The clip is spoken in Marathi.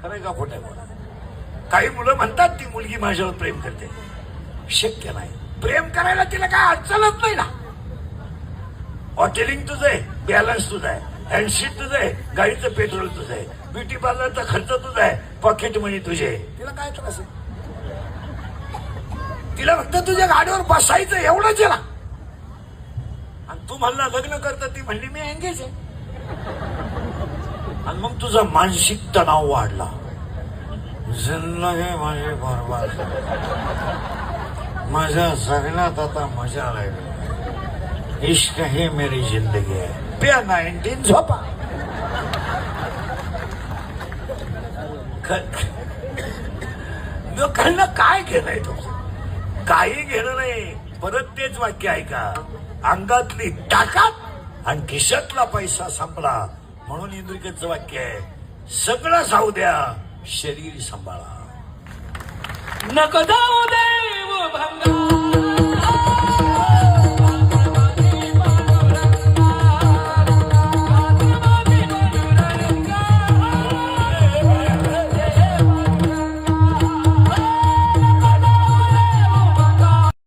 खरंय का खोटं बोला? काही मुलं म्हणतात ती मुलगी माझ्यावर प्रेम करते. शक्य नाही. प्रेम करायला तिला काय अडचणच नाही ना. हॉटेलिंग तुझं आहे, बॅलन्स तुझा आहे, हँडशीट तुझं आहे, गाडीचं पेट्रोल तुझं आहे, ब्युटी पार्लरचा खर्च तुझा आहे, पॉकेट मनी तुझे. तिला काय त्रास आहे? तिला फक्त तुझ्या गाडीवर बसायचं एवढंच आहे ना. आणि तू म्हणला लग्न करता, ती म्हणली मी एंगेज आहे. आणि मग तुझा मानसिक तणाव वाढला. जिंदगी माझी बरबाद, माझ्या जगण्यात आता मजा राहिली. इश्क ही मेरी जिंदगी आहे. प्या 19 झोपा. लोकांना काय घेणं तुमचं? काही घेणं नाही. परत तेच वाक्य ऐका, अंगातली ताकद आणि खिशातला पैसा संपला. म्हणून इंद्रिकेचं वाक्य आहे, सगळं जाऊ द्या, शरीर सांभाळा. नको जाऊ